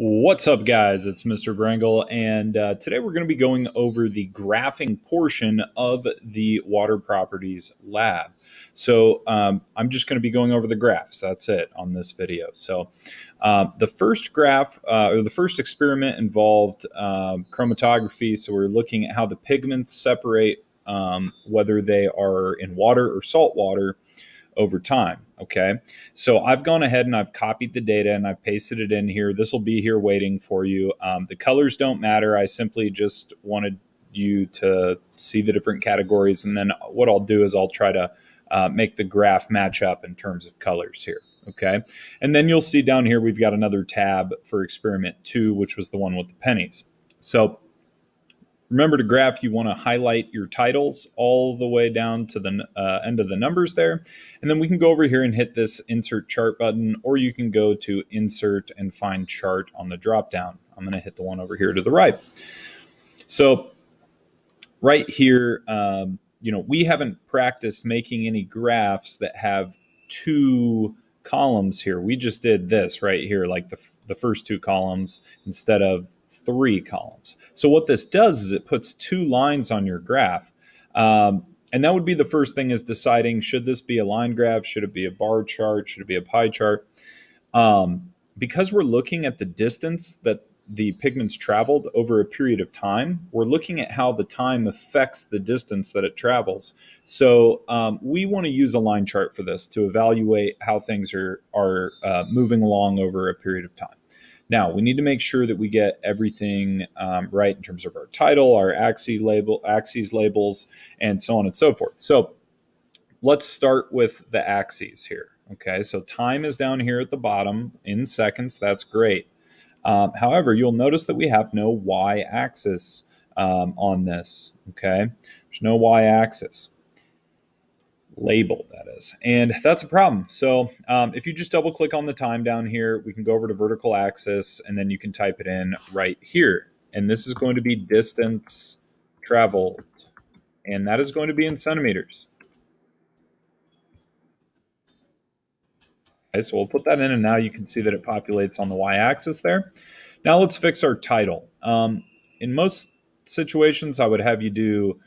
What's up, guys? It's Mr. Brangle, and today we're going to be going over the graphing portion of the water properties lab. So I'm just going to be going over the graphs. That's it on this video. So the first graph, or the first experiment involved chromatography. So we're looking at how the pigments separate, whether they are in water or salt water over time. Okay, so I've gone ahead and I've copied the data and I've pasted it in here. This will be here waiting for you. The colors don't matter. I simply just wanted you to see the different categories, and then what I'll do is I'll try to make the graph match up in terms of colors here. Okay, and then you'll see down here we've got another tab for experiment 2, which was the one with the pennies. So remember, to graph, you want to highlight your titles all the way down to the end of the numbers there. And then we can go over here and hit this insert chart button, or you can go to insert and find chart on the drop down. I'm going to hit the one over here to the right. So right here, we haven't practiced making any graphs that have two columns here. We just did this right here, like the first two columns instead of 3 columns. So what this does is it puts 2 lines on your graph. And that would be the first thing, is deciding, should this be a line graph? Should it be a bar chart? Should it be a pie chart? Because we're looking at the distance that the pigments traveled over a period of time, we're looking at how the time affects the distance that it travels. So we want to use a line chart for this to evaluate how things are moving along over a period of time. Now, we need to make sure that we get everything right in terms of our title, our axes labels, and so on and so forth. So let's start with the axes here. Okay, so time is down here at the bottom in seconds. That's great. However, you'll notice that we have no y-axis on this. Okay, there's no y-axis. Label, that is, and that's a problem. So if you just double click on the time down here, we can go over to vertical axis, and then you can type it in right here, and this is going to be distance traveled, and that is going to be in centimeters. Okay, so we'll put that in, and now you can see that it populates on the y-axis there. Now let's fix our title. In most situations, I would have you do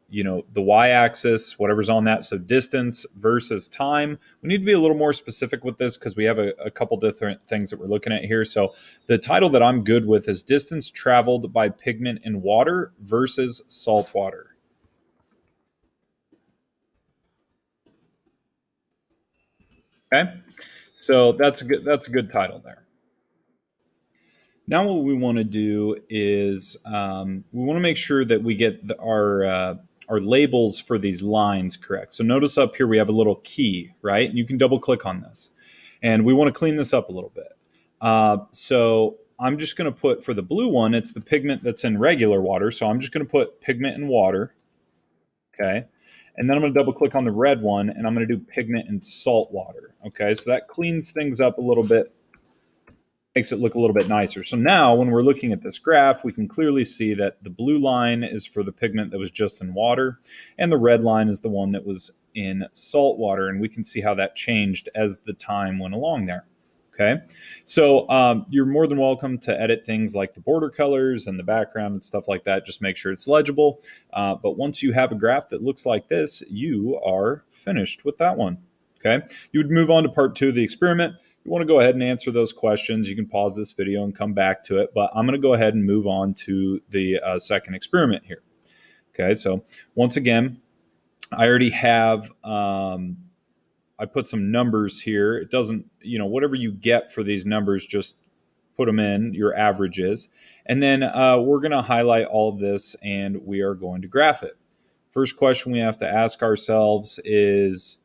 the y-axis, whatever's on that, so distance versus time. We need to be a little more specific with this because we have a couple different things that we're looking at here. So the title that I'm good with is distance traveled by pigment in water versus salt water. Okay, so that's a good title there. Now what we want to do is we want to make sure that we get our labels for these lines correct. So notice up here we have a little key, right? And you can double click on this. And we want to clean this up a little bit. So I'm just going to put, for the blue one, it's the pigment that's in regular water. So I'm just going to put pigment in water. Okay. And then I'm going to double click on the red one, and I'm going to do pigment in salt water. Okay. So that cleans things up a little bit, makes it look a little bit nicer. So now when we're looking at this graph, we can clearly see that the blue line is for the pigment that was just in water, and the red line is the one that was in salt water, and we can see how that changed as the time went along there. Okay, so you're more than welcome to edit things like the border colors and the background and stuff like that. Just make sure it's legible. But once you have a graph that looks like this, you are finished with that one. Okay, you would move on to part 2 of the experiment. You want to go ahead and answer those questions. You can pause this video and come back to it, but I'm going to go ahead and move on to the second experiment here. Okay, so once again, I already have, I put some numbers here. It doesn't, whatever you get for these numbers, just put them in, your averages. And then we're going to highlight all of this, and we are going to graph it. First question we have to ask ourselves is,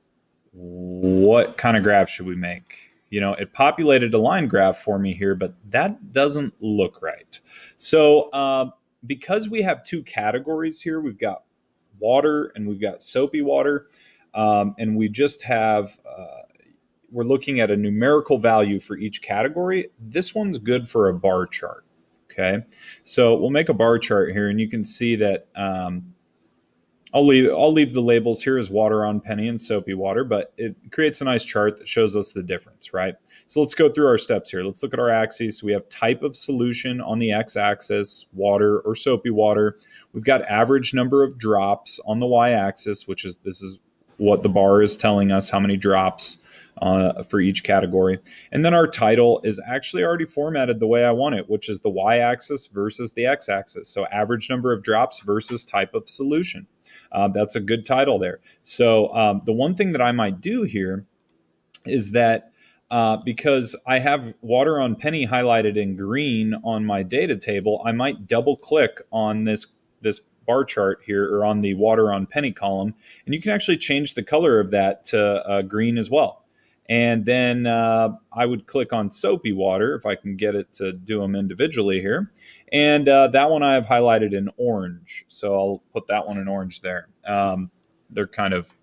what kind of graph should we make? It populated a line graph for me here, but that doesn't look right. So because we have 2 categories here, we've got water and we've got soapy water, and we just have, we're looking at a numerical value for each category. This one's good for a bar chart. Okay, so we'll make a bar chart here, and you can see that I'll leave the labels here as water on penny and soapy water, but it creates a nice chart that shows us the difference, right? So let's go through our steps here. Let's look at our axes. So we have type of solution on the x-axis, water or soapy water. We've got average number of drops on the y-axis, this is what the bar is telling us, how many drops for each category. And then our title is actually already formatted the way I want it, which is the y-axis versus the x-axis. So average number of drops versus type of solution. That's a good title there. So the one thing that I might do here is that because I have water on penny highlighted in green on my data table, I might double click on this bar chart here, or on the water on penny column, and you can actually change the color of that to green as well. And then I would click on soapy water if I can get it to do them individually here. And that one I have highlighted in orange. So I'll put that one in orange there. They're kind of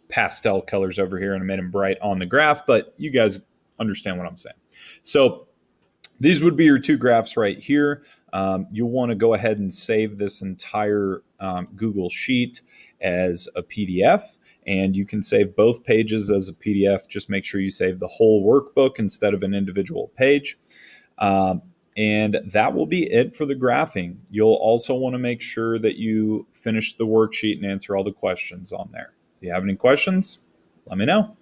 pastel colors over here, and I made them bright on the graph, but you guys understand what I'm saying. So these would be your two graphs right here. You'll want to go ahead and save this entire Google Sheet as a PDF. And you can save both pages as a PDF. Just make sure you save the whole workbook instead of an individual page. And that will be it for the graphing. You'll also want to make sure that you finish the worksheet and answer all the questions on there. If you have any questions, let me know.